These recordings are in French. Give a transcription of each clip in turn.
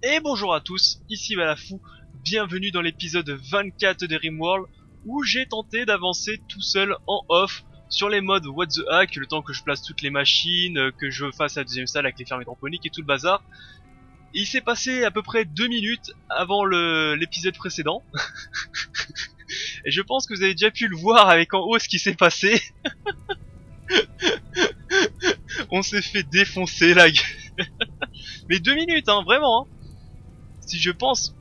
Et bonjour à tous, ici Balafou, bienvenue dans l'épisode 24 de Rimworld où j'ai tenté d'avancer tout seul en off sur les modes What the Hack, le temps que je place toutes les machines, que je fasse la deuxième salle avec les fermes hydroponiques et tout le bazar. Et il s'est passé à peu près 2 minutes avant l'épisode précédent, et je pense que vous avez déjà pu le voir avec en haut ce qui s'est passé. On s'est fait défoncer la gueule. Mais 2 minutes, hein, vraiment. Hein. Si je pense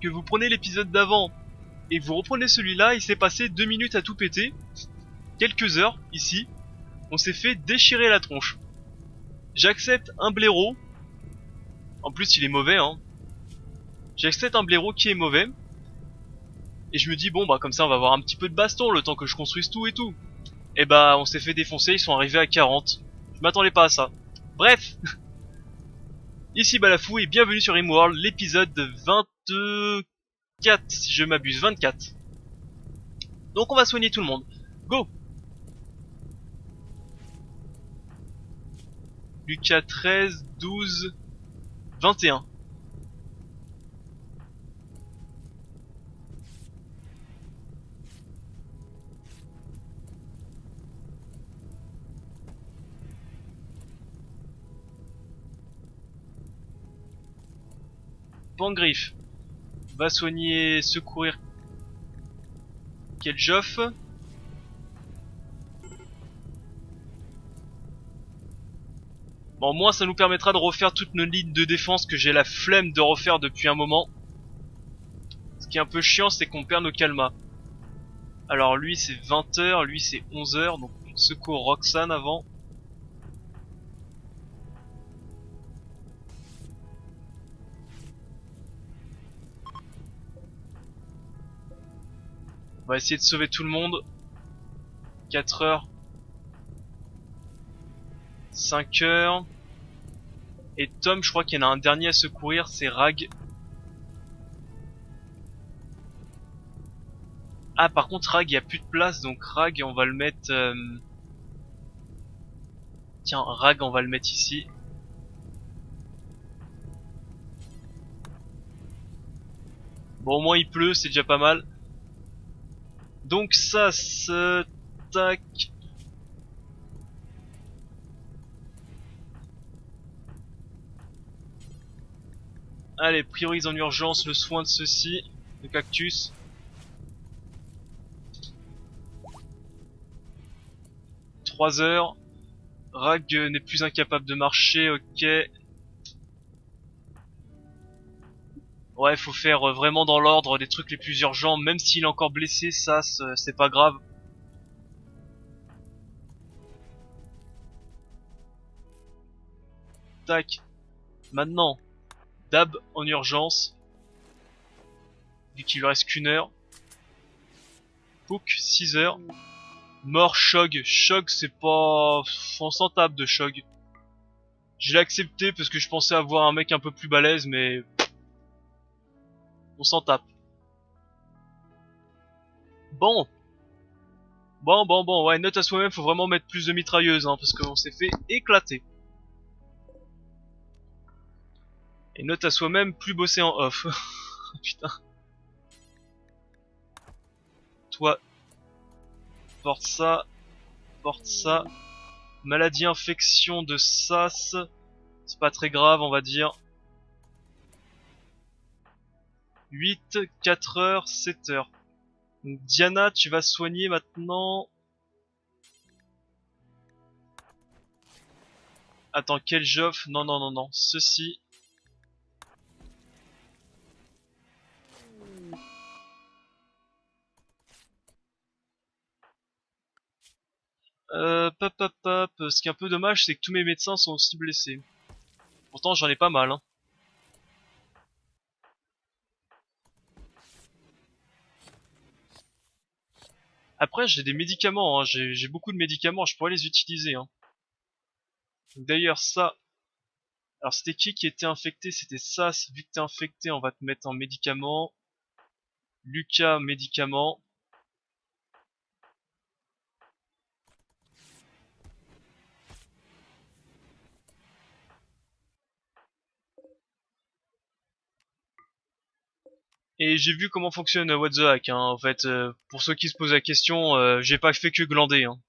que vous prenez l'épisode d'avant et vous reprenez celui-là, il s'est passé 2 minutes à tout péter. Quelques heures, ici, on s'est fait déchirer la tronche. J'accepte un blaireau. En plus, il est mauvais, hein. J'accepte un blaireau qui est mauvais. Et je me dis, bon, bah, comme ça, on va avoir un petit peu de baston le temps que je construise tout et tout. Et bah, on s'est fait défoncer, ils sont arrivés à 40. Je m'attendais pas à ça. Bref, ici Balafou et bienvenue sur Rimworld, l'épisode 24, si je m'abuse, 24. Donc on va soigner tout le monde. Go! Lucas 13, 12, 21. Pangriff va soigner, secourir Keljoff. Bon, au moins ça nous permettra de refaire toute nos lignes de défense que j'ai la flemme de refaire depuis un moment. Ce qui est un peu chiant, c'est qu'on perd nos calmas. Alors lui c'est 20h, lui c'est 11h, donc secours Roxane avant. On va essayer de sauver tout le monde. 4h, 5h. Et Tom, je crois qu'il y en a un dernier à secourir, c'est Rag. Ah, par contre, Rag, il n'y a plus de place, donc Rag, on va le mettre... Tiens, Rag, on va le mettre ici. Bon, au moins il pleut, c'est déjà pas mal. Donc ça, tac. Allez, priorise en urgence le soin de ceci, le cactus. 3 heures. Rag n'est plus incapable de marcher, ok. Ouais, faut faire vraiment dans l'ordre des trucs les plus urgents, même s'il est encore blessé, ça, c'est pas grave. Tac. Maintenant, Dab en urgence, vu qu'il lui reste qu'une heure. Pook, 6 heures. Mort Shog. Shog, c'est pas... On s'en tape de Shog. Je l'ai accepté parce que je pensais avoir un mec un peu plus balèze, mais... On s'en tape. Bon. Bon, ouais, note à soi-même, faut vraiment mettre plus de mitrailleuses, hein, parce qu'on s'est fait éclater. Et note à soi-même, plus bosser en off. Putain. Toi, porte ça, porte ça. Maladie, infection de sas. C'est pas très grave, on va dire. 8, 4 heures, 7 heures. Donc Diana, tu vas soigner maintenant. Attends, quel Joff? Non, non, non, non. Ceci. Pop, pop, pop. Ce qui est un peu dommage, c'est que tous mes médecins sont aussi blessés. Pourtant, j'en ai pas mal, hein. Après, j'ai des médicaments, hein. J'ai beaucoup de médicaments, je pourrais les utiliser, hein. D'ailleurs, ça... Alors, c'était qui était infecté? C'était ça. Vu que t'es infecté, on va te mettre en médicament. Lucas, médicament. Et j'ai vu comment fonctionne What the Hack, hein. En fait, pour ceux qui se posent la question, j'ai pas fait que glander, hein.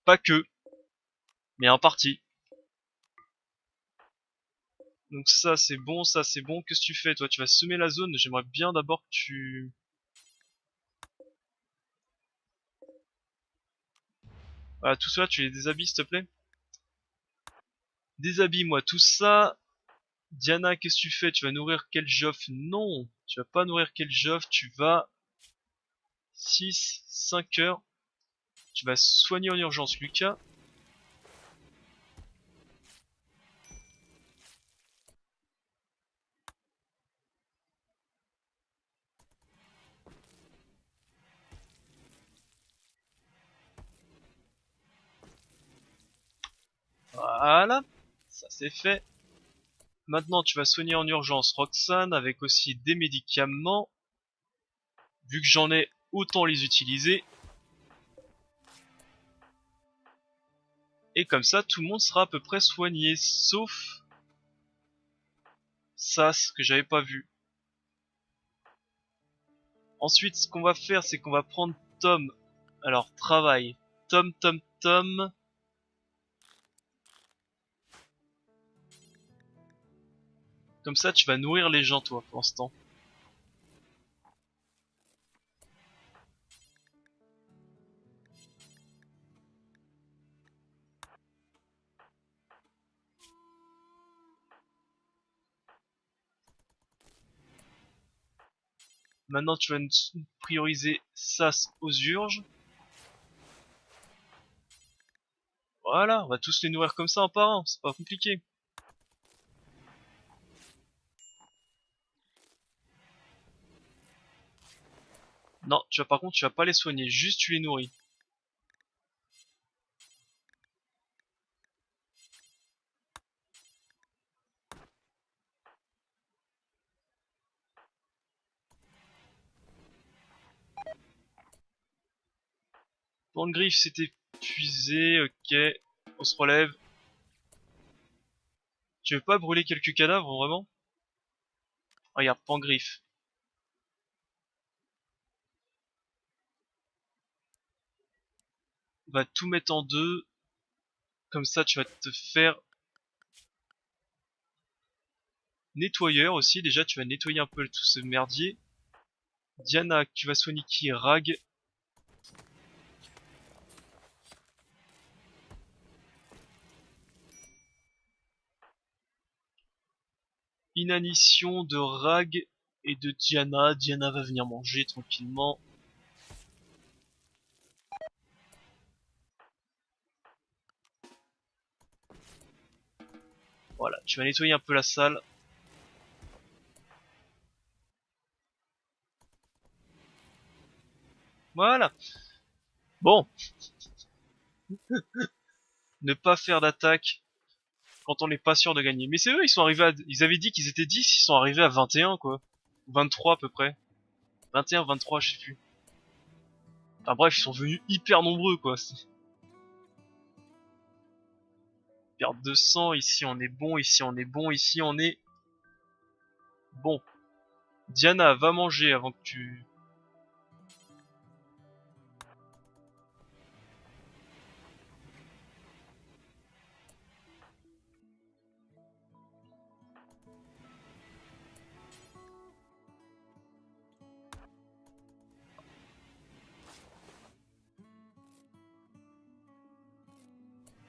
Pas que, mais en partie. Donc ça c'est bon, ça c'est bon. Qu'est-ce que tu fais toi? Tu vas semer la zone. J'aimerais bien d'abord que tu... Ah, tout ça, tu les déshabilles s'il te plaît? Déshabille-moi tout ça. Diana, qu'est-ce que tu fais? Tu vas nourrir quel Joff? Non, tu vas pas nourrir quel Joff, tu vas 5 heures. Tu vas soigner en urgence Lucas. Voilà, ça c'est fait. Maintenant tu vas soigner en urgence Roxane avec aussi des médicaments. Vu que j'en ai, autant les utiliser. Et comme ça, tout le monde sera à peu près soigné, sauf ça, ce que j'avais pas vu. Ensuite, ce qu'on va faire, c'est qu'on va prendre Tom. Alors, travail. Tom. Comme ça, tu vas nourrir les gens, toi, pour l'instant. Maintenant, tu vas prioriser Sas aux urges. Voilà, on va tous les nourrir comme ça un par un, c'est pas compliqué. Non, par contre, tu vas pas les soigner, juste tu les nourris. Griffe s'est épuisé, ok. On se relève. Tu veux pas brûler quelques cadavres, vraiment? Regarde, Pangriffe. On va tout mettre en deux. Comme ça, tu vas te faire nettoyeur aussi. Déjà, tu vas nettoyer un peu tout ce merdier. Diana, tu vas soigner qui? Rag. Inanition de Rag et de Diana. Diana va venir manger tranquillement. Voilà, tu vas nettoyer un peu la salle. Voilà. Bon, ne pas faire d'attaque quand on n'est pas sûr de gagner. Mais c'est eux, ils sont arrivés à... Ils avaient dit qu'ils étaient 10, ils sont arrivés à 21 quoi. 23 à peu près. 21, 23, je sais plus. Enfin bref, ils sont venus hyper nombreux quoi. Perdre 200, ici on est bon, ici on est bon, ici on est bon. Diana, va manger avant que tu...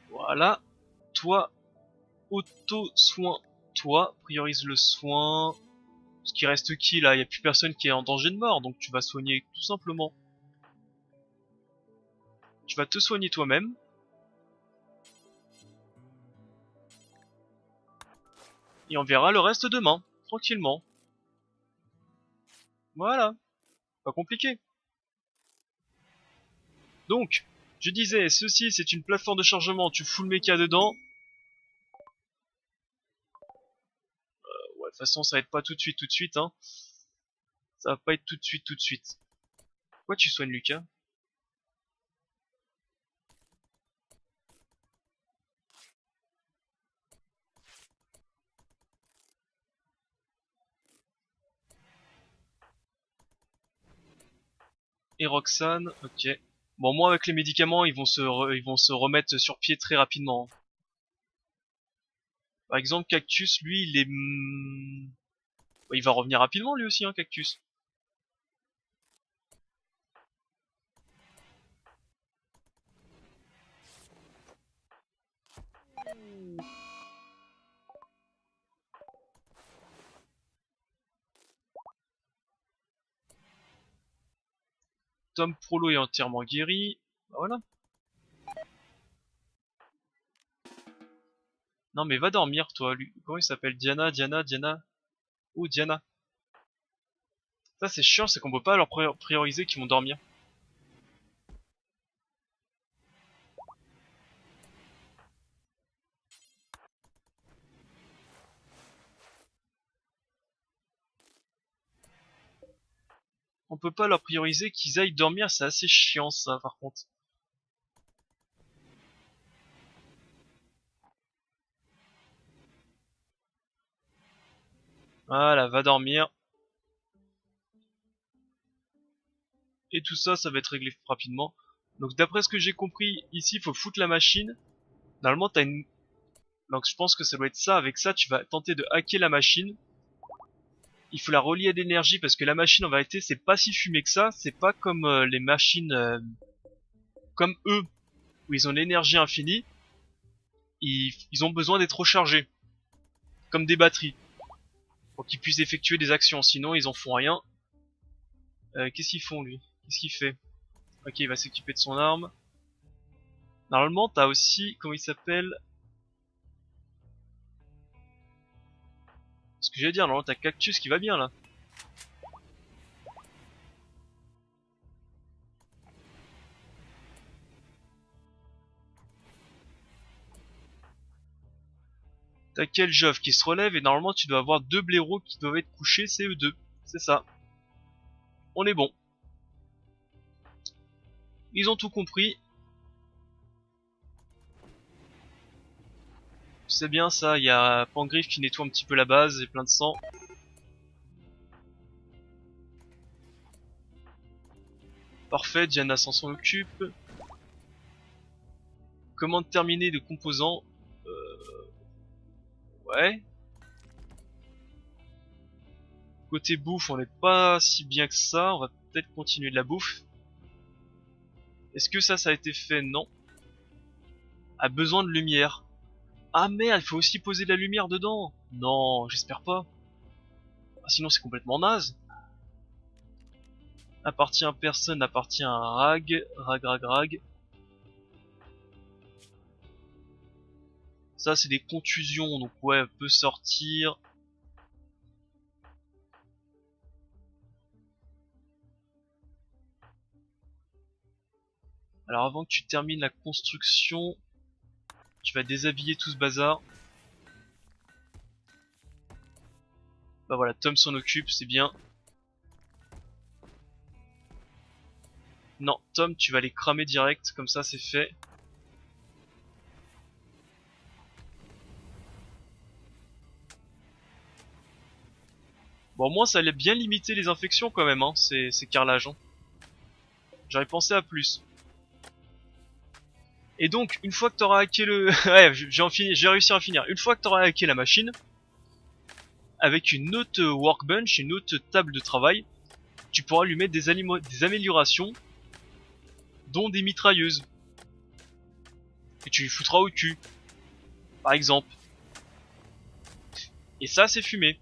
Voilà. Toi, auto-soin. Toi, priorise le soin. Ce qui reste qui là? Il n'y a plus personne qui est en danger de mort, donc tu vas soigner tout simplement. Tu vas te soigner toi-même. Et on verra le reste demain, tranquillement. Voilà, pas compliqué. Donc, je disais, ceci c'est une plateforme de chargement, tu fous le méca dedans. Ouais, de toute façon ça va être pas tout de suite, hein. Ça va pas être tout de suite. Pourquoi tu soignes Lucas? et Roxane, ok. Bon, moi avec les médicaments, ils vont se remettre sur pied très rapidement. Par exemple, Cactus, lui, il est... il va revenir rapidement lui aussi, hein, Cactus. Tom Prolo est entièrement guéri. Bah voilà. Non mais va dormir toi, lui. Comment il s'appelle? Diana. Oh Diana. Ça c'est chiant, c'est qu'on peut pas leur prioriser qu'ils vont dormir. On peut pas leur prioriser qu'ils aillent dormir, c'est assez chiant ça par contre. Voilà, va dormir. Et tout ça, ça va être réglé rapidement. Donc d'après ce que j'ai compris, ici il faut foutre la machine. Normalement t'as une... Donc je pense que ça doit être ça, avec ça tu vas tenter de hacker la machine. Il faut la relier à l'énergie parce que la machine en vérité c'est pas si fumé que ça, c'est pas comme les machines comme eux où ils ont l'énergie infinie, ils ont besoin d'être rechargés comme des batteries pour qu'ils puissent effectuer des actions, sinon ils en font rien. Qu'est-ce qu'ils font lui? Qu'est-ce qu'il fait? Ok, il va s'équiper de son arme. Normalement t'as aussi, comment il s'appelle? Ce que j'allais dire, normalement t'as Cactus qui va bien là. T'as Keljov qui se relève et normalement tu dois avoir deux blaireaux qui doivent être couchés, c'est eux deux. C'est ça. On est bon. Ils ont tout compris. C'est bien ça, il y a Pangriff qui nettoie un petit peu la base et plein de sang. Parfait, Diana s'en occupe. Commande terminée de composants. Ouais. Côté bouffe, on n'est pas si bien que ça. On va peut-être continuer de la bouffe. Est-ce que ça a été fait? Non. A besoin de lumière. Ah merde, il faut aussi poser de la lumière dedans. Non, j'espère pas. Ah, sinon c'est complètement naze. Appartient à personne, appartient à un rag. Ça c'est des contusions, donc ouais, elle peut sortir. Alors avant que tu termines la construction, tu vas déshabiller tout ce bazar. Bah voilà, Tom s'en occupe, c'est bien. Non, Tom, tu vas les cramer direct, comme ça c'est fait. Bon, au moins ça allait bien limiter les infections quand même, hein, ces carrelages. Hein. J'aurais pensé à plus. Et donc, une fois que t'auras hacké le... ouais, j'ai réussi à en finir. Une fois que t'auras hacké la machine, avec une autre workbench, une autre table de travail, tu pourras lui mettre des améliorations, dont des mitrailleuses. Et tu lui foutras au cul, par exemple. Et ça, c'est fumé.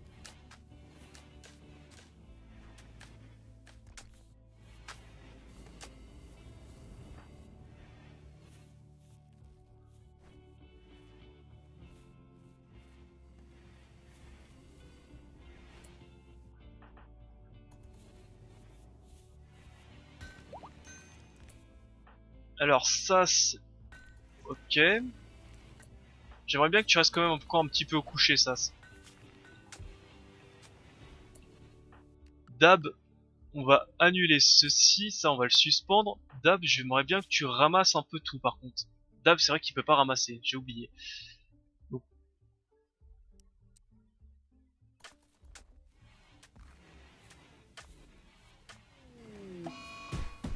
Alors ça, c'est... Ok. J'aimerais bien que tu restes quand même encore un petit peu au coucher, ça. Dab, on va annuler ceci, ça on va le suspendre. Dab, j'aimerais bien que tu ramasses un peu tout par contre. Dab, c'est vrai qu'il peut pas ramasser, j'ai oublié. Donc,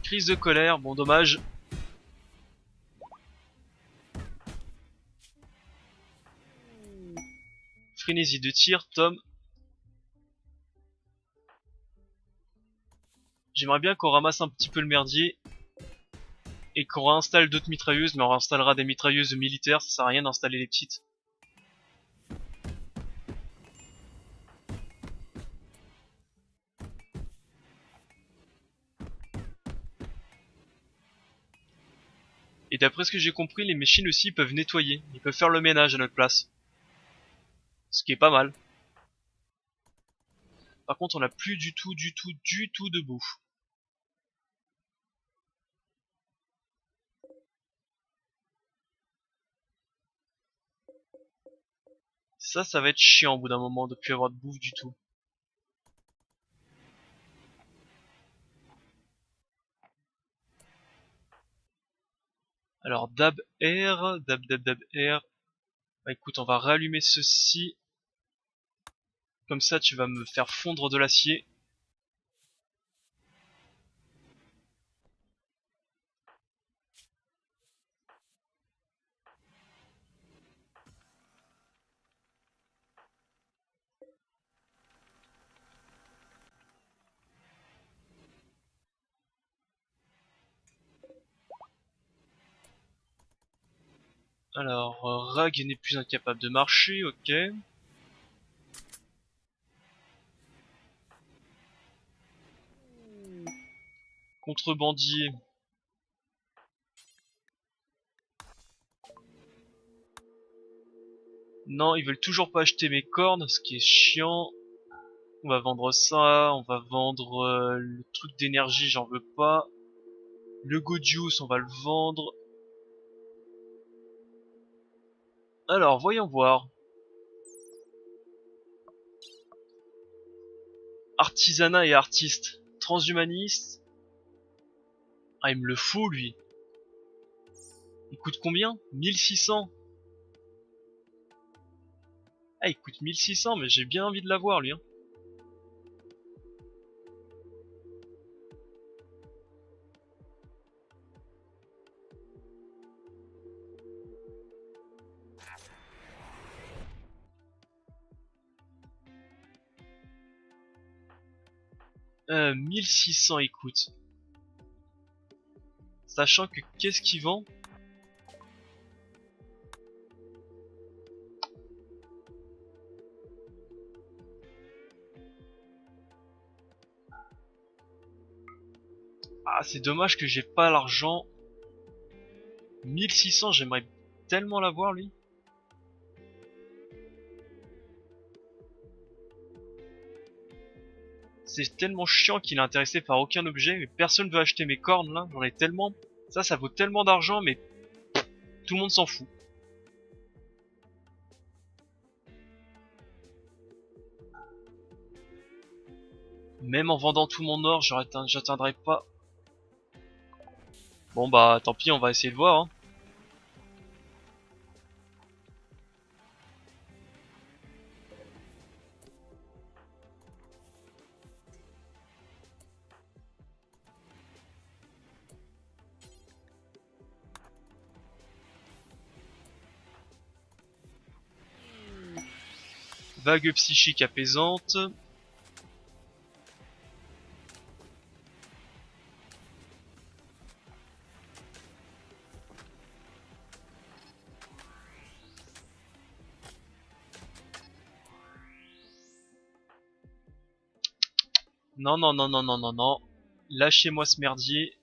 Crise de colère, bon dommage. Frénésie de tir, Tom. J'aimerais bien qu'on ramasse un petit peu le merdier. Et qu'on réinstalle d'autres mitrailleuses, mais on réinstallera des mitrailleuses militaires, ça sert à rien d'installer les petites. Et d'après ce que j'ai compris, les machines aussi peuvent nettoyer, ils peuvent faire le ménage à notre place. Ce qui est pas mal. Par contre, on n'a plus du tout de bouffe. Ça va être chiant au bout d'un moment de plus avoir de bouffe du tout. Alors Dab R, Dab R. Bah écoute, on va rallumer ceci. Comme ça, tu vas me faire fondre de l'acier. Alors, Rag n'est plus incapable de marcher, ok. Contrebandier. Non, ils veulent toujours pas acheter mes cornes, ce qui est chiant. On va vendre ça, on va vendre le truc d'énergie, j'en veux pas. Le Godius, on va le vendre. Alors, voyons voir. Artisanat et artiste. Transhumaniste. Ah, il me le faut, lui. Il coûte combien? 1600. Ah, il coûte 1600, mais j'ai bien envie de l'avoir, lui. Hein. Euh, 1600, il coûte. Sachant que qu'est-ce qu'il vend? Ah, c'est dommage que j'ai pas l'argent. 1600, j'aimerais tellement l'avoir, lui. C'est tellement chiant qu'il est intéressé par aucun objet, mais personne veut acheter mes cornes, là. J'en ai tellement. Ça vaut tellement d'argent, mais tout le monde s'en fout. Même en vendant tout mon or, j'atteindrai pas. Bon bah, tant pis, on va essayer de voir, hein. Vague psychique apaisante. Non, non, non, non, non, non, non. Lâchez-moi ce merdier.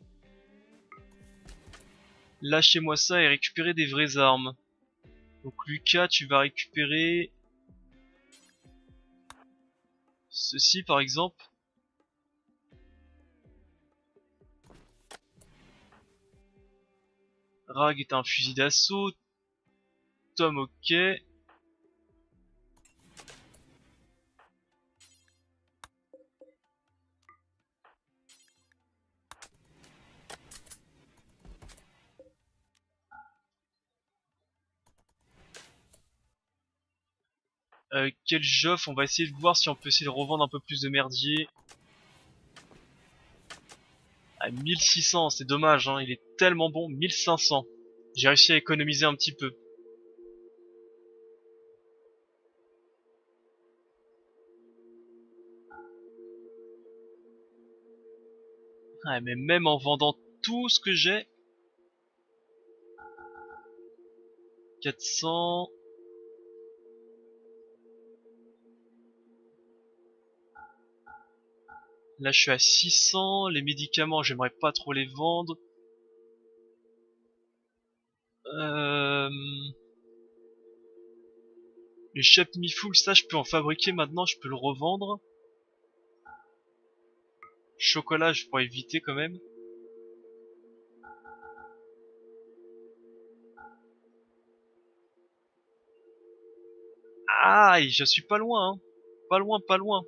Lâchez-moi ça et récupérez des vraies armes. Donc Lucas, tu vas récupérer... ceci par exemple. Rag est un fusil d'assaut. Tom, ok. Quel Joff, on va essayer de voir si on peut essayer de revendre un peu plus de merdier. Ah, 1600, c'est dommage, hein, il est tellement bon. 1500. J'ai réussi à économiser un petit peu. Ouais, mais même en vendant tout ce que j'ai, 400... Là, je suis à 600. Les médicaments, j'aimerais pas trop les vendre. Euh... Les Chep Mi Full, ça, je peux en fabriquer maintenant, je peux le revendre. Chocolat, je pourrais éviter quand même. Aïe, je suis pas loin, hein. Pas loin, pas loin.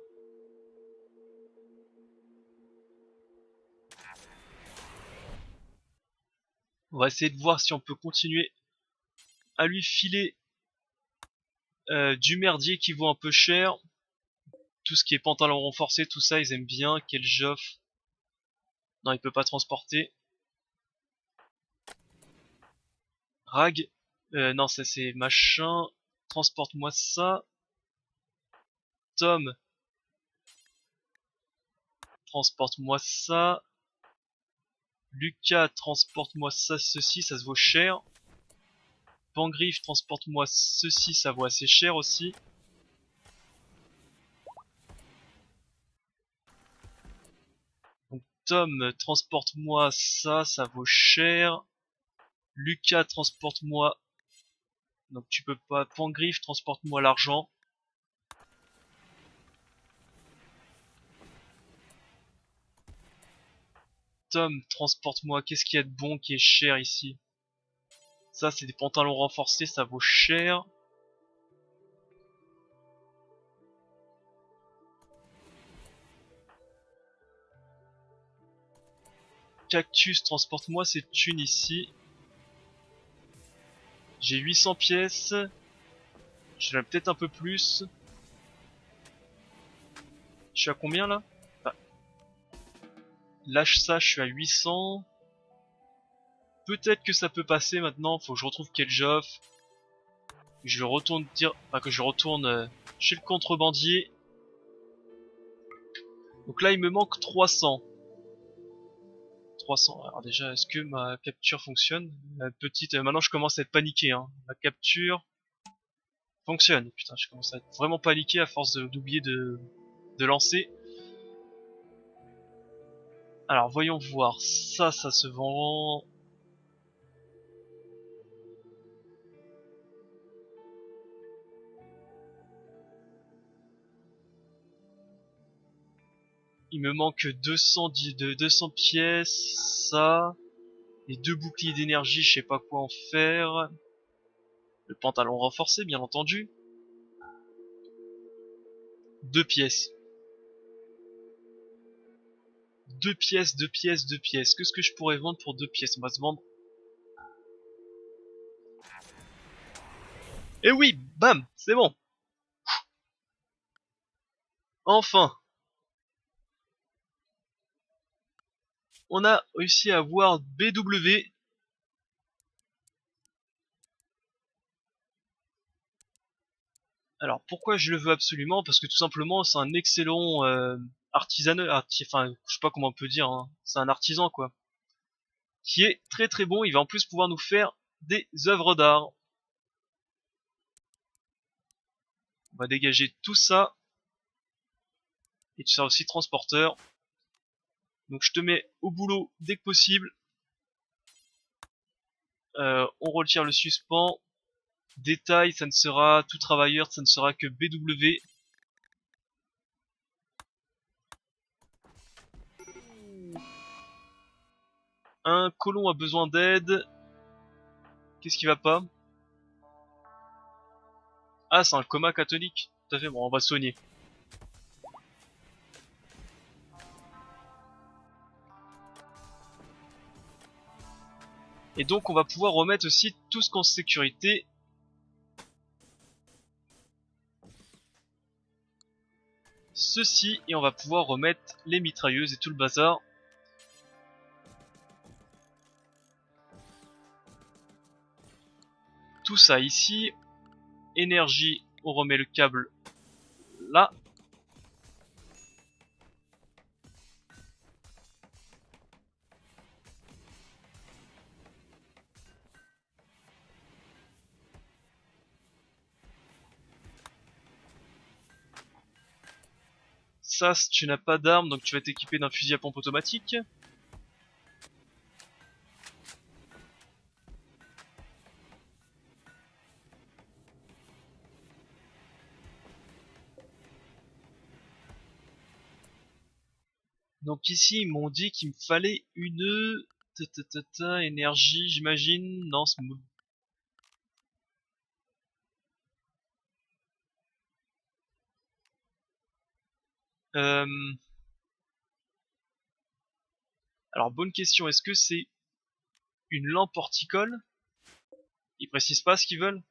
On va essayer de voir si on peut continuer à lui filer du merdier qui vaut un peu cher. Tout ce qui est pantalon renforcé, tout ça, ils aiment bien. Quel joff. Non, il peut pas transporter. Rag. Non, ça c'est machin. Transporte-moi ça. Tom. Transporte-moi ça. Lucas, transporte-moi ça, ceci, ça se vaut cher. Pangriff, transporte-moi ceci, ça vaut assez cher aussi. Donc Tom, transporte-moi ça, ça vaut cher. Lucas, transporte-moi... Donc tu peux pas... Pangriff, transporte-moi l'argent. Tom, transporte-moi... Qu'est-ce qu'il y a de bon qui est cher ici? Ça, c'est des pantalons renforcés, ça vaut cher. Cactus, transporte-moi ces thunes ici. J'ai 800 pièces. J'en ai peut-être un peu plus. Je suis à combien là? Bah, lâche ça, je suis à 800. Peut-être que ça peut passer maintenant. Faut que je retrouve Keljoff. Que je retourne dire, enfin que je retourne chez le contrebandier. Donc là, il me manque 300. 300. Alors déjà, est-ce que ma capture fonctionne? La petite. Maintenant, je commence à être paniqué. Hein. Ma capture fonctionne. Putain, je commence à être vraiment paniqué à force d'oublier de lancer. Alors, voyons voir. Ça se vend. Il me manque 200 pièces. Ça. Les deux boucliers d'énergie, je sais pas quoi en faire. Le pantalon renforcé, bien entendu. 2 pièces. 2 pièces, 2 pièces, 2 pièces. Qu'est-ce que je pourrais vendre pour 2 pièces? On va se vendre. Eh oui, bam, c'est bon. Enfin, on a réussi à avoir BW. Alors pourquoi je le veux absolument? Parce que tout simplement c'est un excellent artisaneux, enfin je sais pas comment on peut dire, hein. C'est un artisan quoi, qui est très très bon. Il va en plus pouvoir nous faire des œuvres d'art. On va dégager tout ça. Et tu seras aussi transporteur. Donc je te mets au boulot dès que possible. On retire le suspens. Détail, ça ne sera tout travailleur, ça ne sera que BW. Un colon a besoin d'aide. Qu'est-ce qui va pas? Ah, c'est un coma catholique. Tout à fait, bon, on va soigner. Et donc on va pouvoir remettre aussi tout ce qu'en sécurité. Ceci, et on va pouvoir remettre les mitrailleuses et tout le bazar. tout ça ici. Énergie, on remet le câble là. Ça, tu n'as pas d'arme, donc tu vas t'équiper d'un fusil à pompe automatique. Donc ici, ils m'ont dit qu'il me fallait une... énergie, j'imagine. Non, euh... Alors, bonne question, est-ce que c'est une lampe horticole? Ils précisent pas ce qu'ils veulent?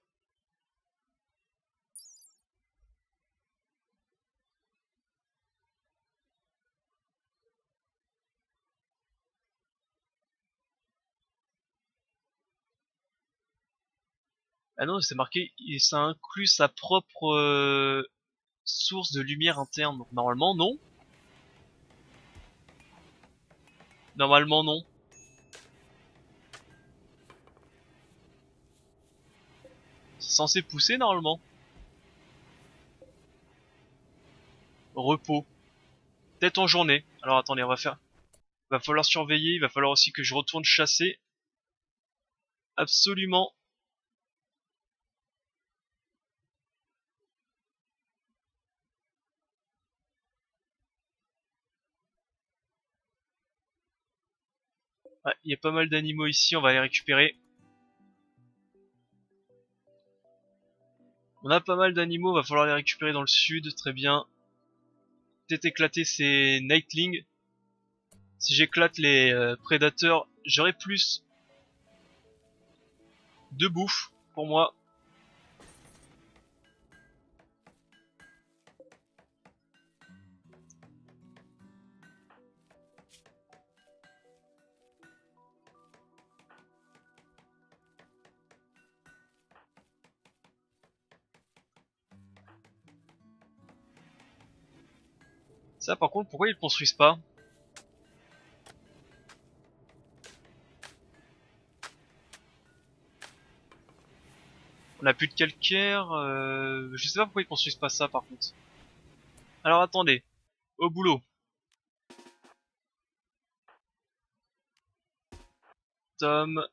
Ah non, c'est marqué, et ça inclut sa propre source de lumière interne. Donc normalement, non. Normalement, non. C'est censé pousser, normalement. Repos. Peut-être en journée. Alors attendez, on va faire... Va falloir surveiller, il va falloir aussi que je retourne chasser. Absolument. Ouais, il y a pas mal d'animaux ici, on va les récupérer. On a pas mal d'animaux, va falloir les récupérer dans le sud, très bien. Peut-être éclater ces Nightlings. Si j'éclate les prédateurs, j'aurai plus de bouffe pour moi. Ça par contre, pourquoi ils le construisent pas? On a plus de calcaire, je sais pas pourquoi ils construisent pas ça par contre. Alors attendez, au boulot. Tom,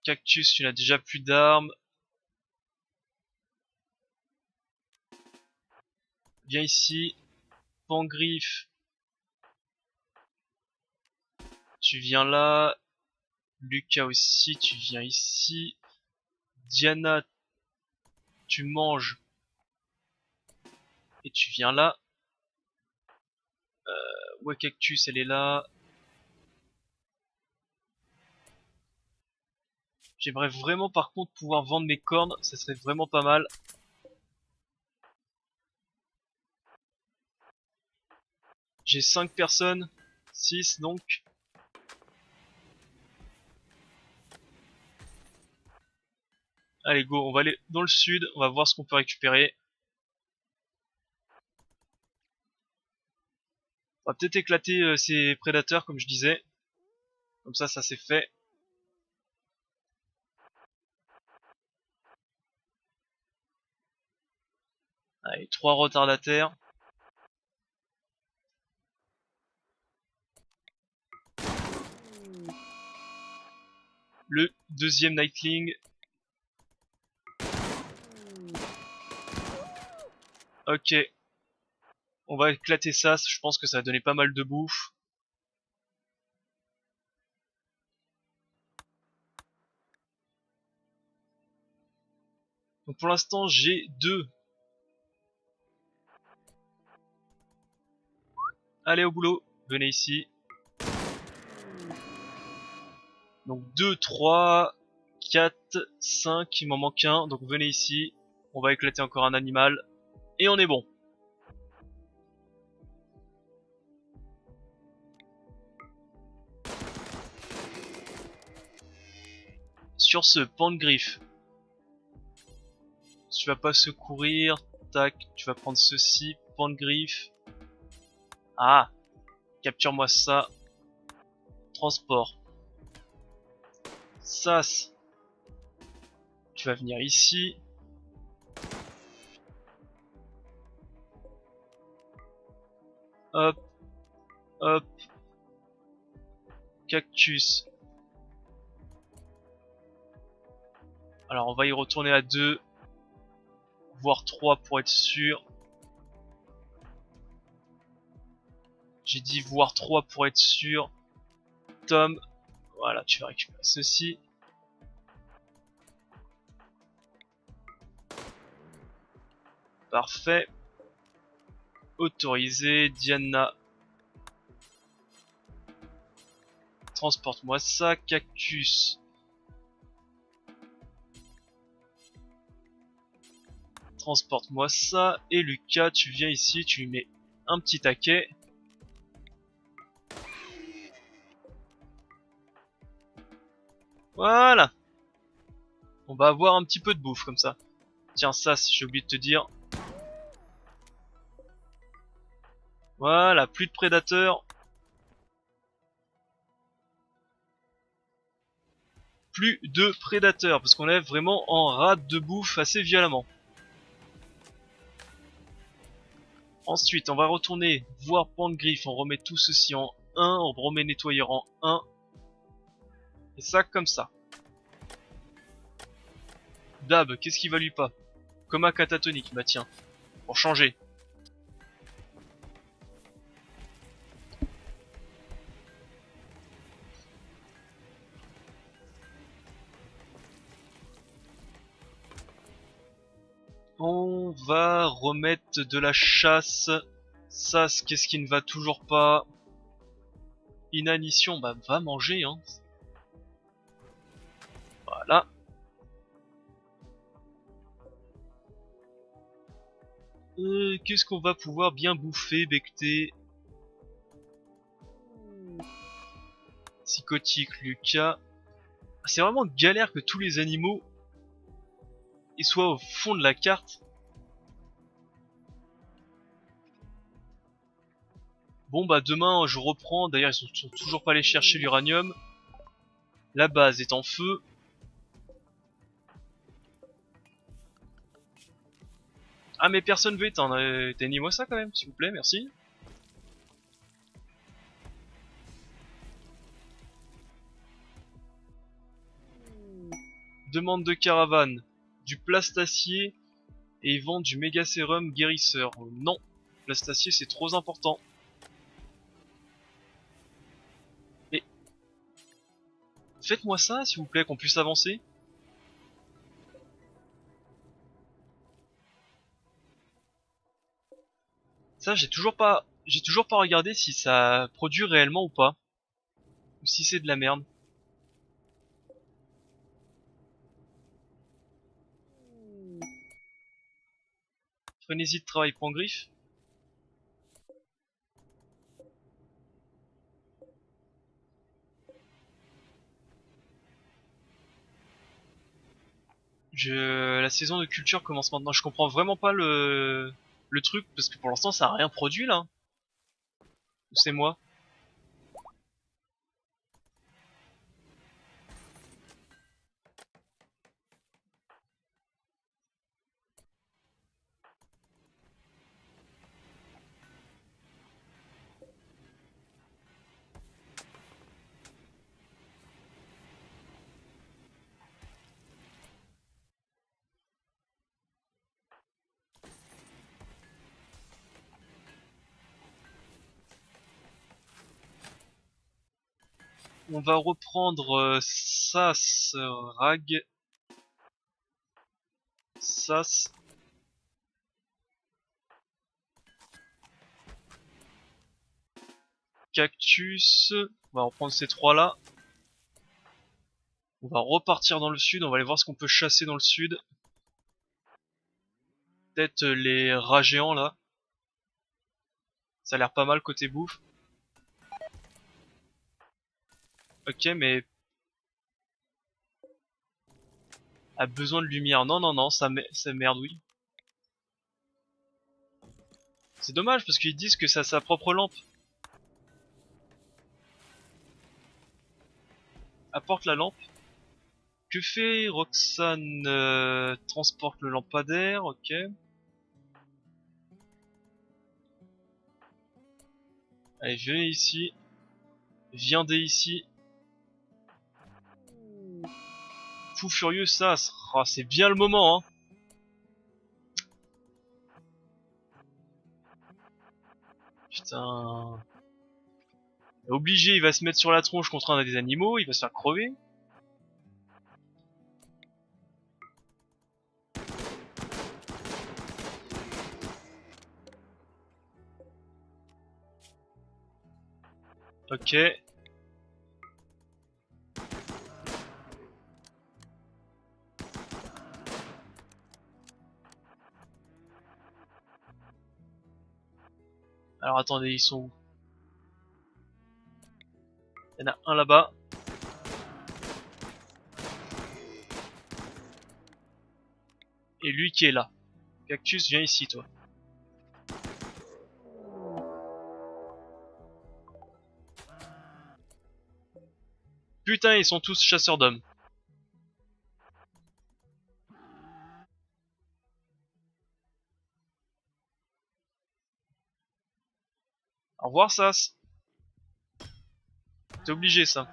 Cactus, tu n'as déjà plus d'armes. Viens ici. Pangriffe, tu viens là. Lucas aussi, tu viens ici. Diana, tu manges. Et tu viens là. Ouais, Cactus, elle est là. J'aimerais vraiment par contre pouvoir vendre mes cornes, ça serait vraiment pas mal. J'ai 5 personnes, 6 donc. Allez go, on va aller dans le sud, on va voir ce qu'on peut récupérer. On va peut-être éclater ces prédateurs comme je disais. Comme ça c'est fait. Allez, 3 retardataires. Le deuxième Nightling. Ok. On va éclater ça, je pense que ça va donner pas mal de bouffe. Donc pour l'instant j'ai 2. Allez au boulot, venez ici. Donc 2, 3, 4, 5, il m'en manque un, donc venez ici. On va éclater encore un animal. Et on est bon. Sur ce, Pantgriffe. Tu vas pas secourir. Tac, tu vas prendre ceci. Pantgriffe. Ah, capture-moi ça. Transport. Sas. Tu vas venir ici. Hop. Hop. Cactus. Alors on va y retourner à 2. Voire 3 pour être sûr. J'ai dit voire 3 pour être sûr. Tom. Voilà, tu vas récupérer ceci. Parfait. Autorisé. Diana. Transporte-moi ça. Cactus. Transporte-moi ça. Et Lucas, tu viens ici, tu lui mets un petit taquet. Voilà. On va avoir un petit peu de bouffe comme ça. Tiens, ça, j'ai oublié de te dire. Voilà, plus de prédateurs. Plus de prédateurs, parce qu'on est vraiment en rade de bouffe assez violemment. Ensuite, on va retourner voir Pantgriffe, on remet tout ceci en 1, on remet nettoyeur en 1. Et ça comme ça. Dab, qu'est-ce qui va lui pas? Coma catatonique, bah tiens, pour changer. On va remettre de la chasse. Ça, qu'est-ce qui ne va toujours pas? Inanition, bah va manger, hein. Voilà. Qu'est-ce qu'on va pouvoir bien bouffer, becter? Psychotique, Lucas. C'est vraiment galère que tous les animaux ils soient au fond de la carte. Bon bah demain je reprends, d'ailleurs ils sont toujours pas allés chercher l'uranium. La base est en feu. Ah mais personne veut éteindre, éteignez-moi ça quand même s'il vous plaît, merci. Demande de caravane, du plastacier et ils vendent du méga sérum guérisseur. Non, plastacier c'est trop important. Et faites-moi ça s'il vous plaît qu'on puisse avancer. Ça j'ai toujours pas regardé si ça produit réellement ou pas. Ou si c'est de la merde. Frénésie de travail Pantgriffe. La saison de culture commence maintenant. Je comprends vraiment pas le truc parce que pour l'instant ça a rien produit là. Ou c'est moi? On va reprendre Sas, Rag, Sas. Cactus. On va reprendre ces trois là. On va repartir dans le sud, on va aller voir ce qu'on peut chasser dans le sud. Peut-être les rats géants là. Ça a l'air pas mal côté bouffe. Ok mais A besoin de lumière. Non, non, non, ça merdouille. C'est dommage parce qu'ils disent que ça a sa propre lampe. Apporte la lampe. Que fait Roxane? Transporte le lampadaire, ok. Allez, venez ici. Viendez ici. Fou furieux, ça. C'est bien le moment, hein. Putain. Obligé, il va se mettre sur la tronche contre un des animaux, il va se faire crever. Ok. Alors attendez, ils sont où? Il y en a un là-bas. Et lui qui est là. Cactus, viens ici, toi. Putain, ils sont tous chasseurs d'hommes. Au revoir, Sas. T'es obligé, ça.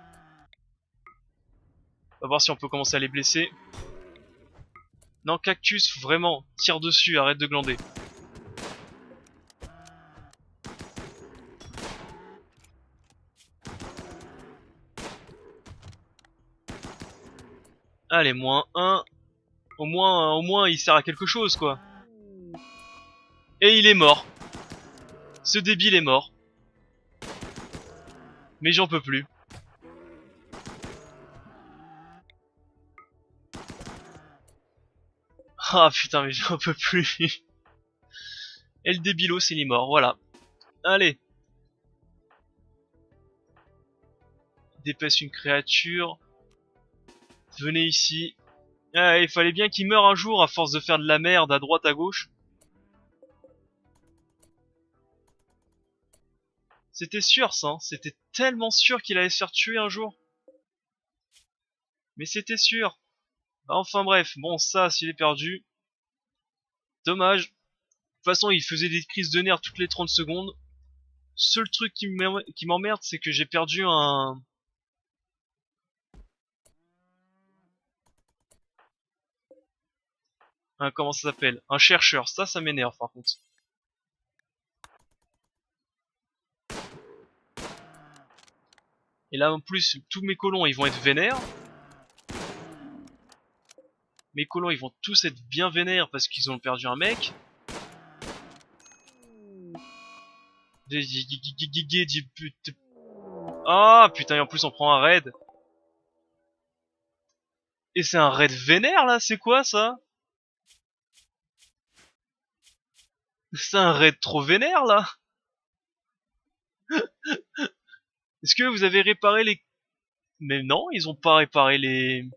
On va voir si on peut commencer à les blesser. Non, Cactus, vraiment, tire dessus, arrête de glander. Allez, moins 1. Au moins, il sert à quelque chose, quoi. Et il est mort. Ce débile est mort. Mais j'en peux plus. Ah putain, mais j'en peux plus. Et le débilos, il est mort, voilà. Allez. Dépêche une créature. Venez ici. Ah, il fallait bien qu'il meure un jour à force de faire de la merde à droite à gauche. C'était sûr ça, hein. C'était tellement sûr qu'il allait se faire tuer un jour. Mais c'était sûr. Enfin bref, bon ça, s'il est perdu. Dommage. De toute façon, il faisait des crises de nerfs toutes les 30 secondes. Seul truc qui m'emmerde, c'est que j'ai perdu comment ça s'appelle? Un chercheur. Ça m'énerve par contre. Et là en plus, tous mes colons, ils vont être vénères. Mes colons, ils vont tous être bien vénères parce qu'ils ont perdu un mec. Ah putain, et en plus on prend un raid. Et c'est un raid vénère là, c'est quoi ça? C'est un raid trop vénère là. Est-ce que vous avez réparé les... Mais non, ils ont pas réparé les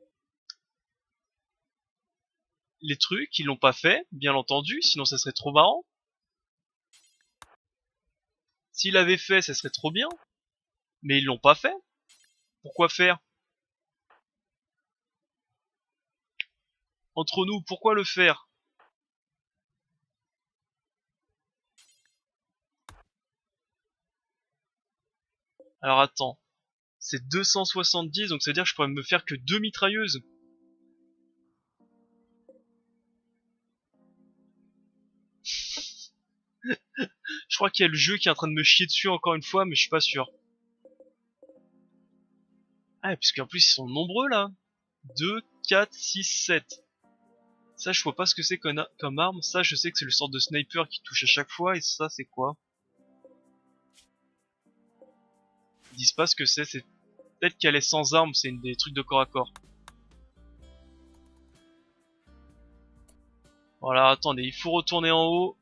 trucs, ils l'ont pas fait, bien entendu, sinon ça serait trop marrant. S'ils l'avaient fait, ça serait trop bien. Mais ils l'ont pas fait. Pourquoi faire? Entre nous, pourquoi le faire? Alors attends. C'est 270, donc ça veut dire que je pourrais me faire que 2 mitrailleuses. Je crois qu'il y a le jeu qui est en train de me chier dessus encore une fois, mais je suis pas sûr. Ah, puisqu'en plus ils sont nombreux là. 2, 4, 6, 7. Ça, je vois pas ce que c'est comme arme. Ça, je sais que c'est le sort de sniper qui touche à chaque fois. Et ça, c'est quoi? Ils disent pas ce que c'est. C'est peut-être qu'elle est sans arme. C'est une des trucs de corps à corps. Voilà, attendez. Il faut retourner en haut.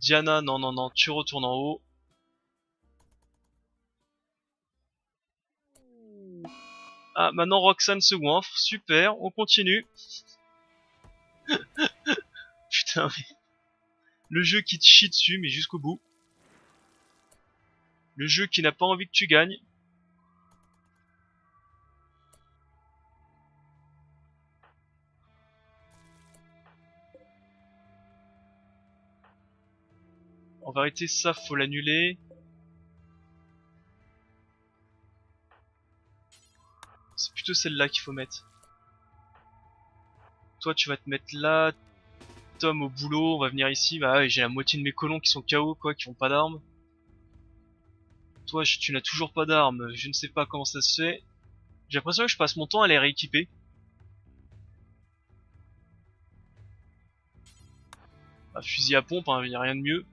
Diana, non, non, non. Tu retournes en haut. Ah, maintenant Roxane se goinfre, super, on continue. Putain, mais... Le jeu qui te chie dessus, mais jusqu'au bout. Le jeu qui n'a pas envie que tu gagnes. En vérité, ça, faut l'annuler. C'est plutôt celle-là qu'il faut mettre. Toi, tu vas te mettre là. Tom au boulot, on va venir ici. Bah ouais, j'ai la moitié de mes colons qui sont KO, quoi, qui ont pas d'armes. Toi, tu n'as toujours pas d'armes. Je ne sais pas comment ça se fait. J'ai l'impression que je passe mon temps à les rééquiper. Bah, fusil à pompe, hein, y a rien de mieux.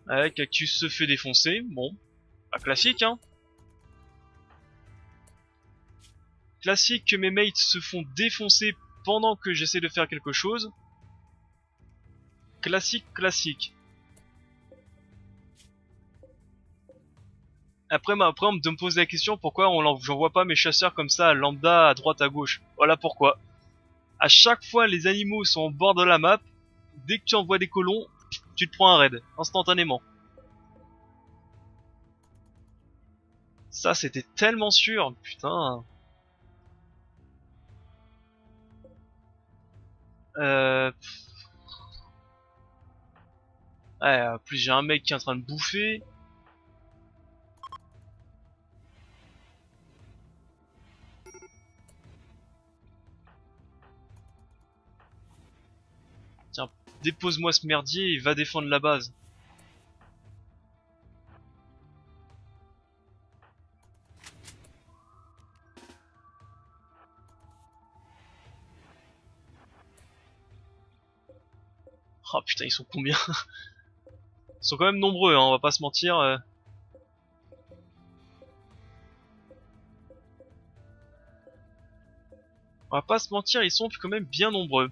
Ouais, Cactus se fait défoncer. Bon, bah classique, hein. Classique que mes mates se font défoncer pendant que j'essaie de faire quelque chose. Classique, classique. Après, on me pose la question pourquoi j'envoie pas mes chasseurs comme ça, lambda, à droite, à gauche. Voilà pourquoi. À chaque fois, les animaux sont au bord de la map. Dès que tu envoies des colons, tu te prends un raid, instantanément. Ça, c'était tellement sûr, putain. Euh... Ouais, en plus j'ai un mec qui est en train de bouffer. Tiens, dépose-moi ce merdier et va défendre la base. Oh putain, ils sont combien? Ils sont quand même nombreux, hein, on va pas se mentir. On va pas se mentir, ils sont quand même bien nombreux.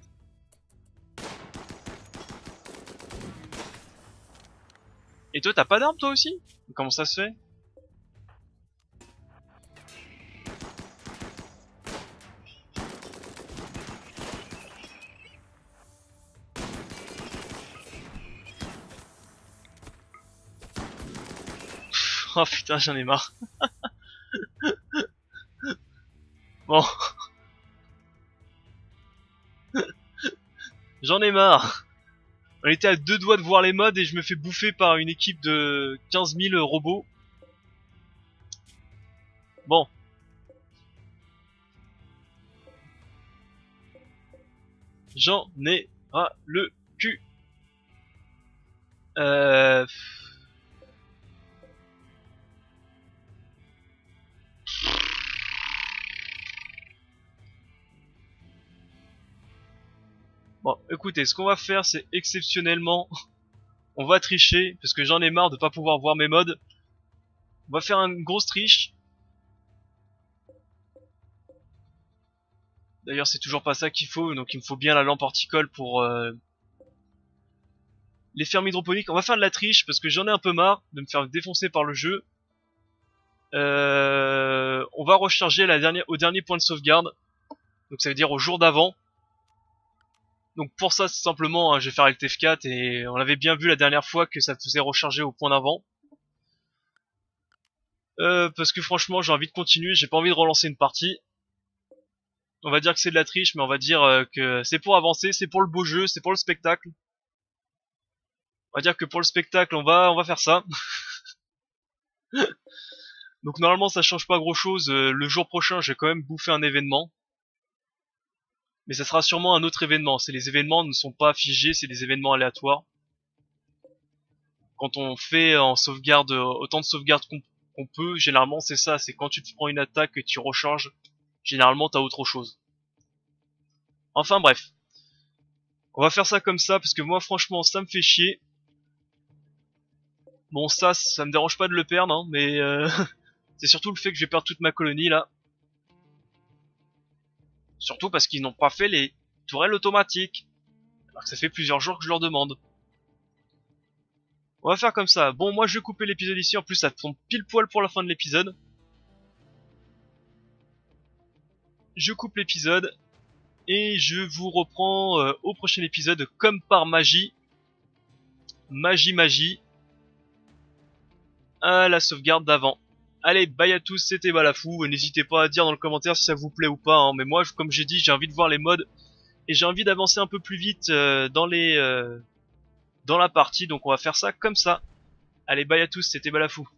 Et toi, t'as pas d'arme toi aussi? Comment ça se fait? Oh putain, j'en ai marre. Bon, j'en ai marre. On était à deux doigts de voir les mods et je me fais bouffer par une équipe de 15 000 robots. Bon. J'en ai ras le cul. Euh... Bon, écoutez, ce qu'on va faire, c'est exceptionnellement, on va tricher, parce que j'en ai marre de pas pouvoir voir mes mods. On va faire une grosse triche. D'ailleurs, c'est toujours pas ça qu'il faut, donc il me faut bien la lampe horticole pour les fermes hydroponiques. On va faire de la triche, parce que j'en ai un peu marre de me faire défoncer par le jeu. On va recharger au dernier point de sauvegarde. Donc ça veut dire au jour d'avant. Donc pour ça, c'est simplement, hein, je vais faire Alt F4 et on avait bien vu la dernière fois que ça faisait recharger au point d'avant. Parce que franchement, j'ai envie de continuer, j'ai pas envie de relancer une partie. On va dire que c'est de la triche, mais on va dire que c'est pour avancer, c'est pour le beau jeu, c'est pour le spectacle. On va dire que pour le spectacle, on va faire ça. Donc normalement, ça change pas grand chose. Le jour prochain, je vais quand même bouffer un événement. Mais ça sera sûrement un autre événement. Les événements ne sont pas figés, c'est des événements aléatoires. Quand on fait en sauvegarde autant de sauvegardes qu'on peut, généralement c'est ça, c'est quand tu te prends une attaque et tu recharges, généralement t'as autre chose. Enfin bref, on va faire ça comme ça parce que moi franchement ça me fait chier. Bon ça me dérange pas de le perdre, hein, mais C'est surtout le fait que je vais perdre toute ma colonie là. Surtout parce qu'ils n'ont pas fait les tourelles automatiques. Alors que ça fait plusieurs jours que je leur demande. On va faire comme ça. Bon, moi je vais couper l'épisode ici. En plus, ça tombe pile poil pour la fin de l'épisode. Je coupe l'épisode. Et je vous reprends au prochain épisode comme par magie. Magie. À la sauvegarde d'avant. Allez, bye à tous, c'était Balafou. N'hésitez pas à dire dans le commentaire si ça vous plaît ou pas. Hein. Mais moi, comme j'ai dit, j'ai envie de voir les mods. Et j'ai envie d'avancer un peu plus vite dans la partie. Donc on va faire ça comme ça. Allez, bye à tous, c'était Balafou.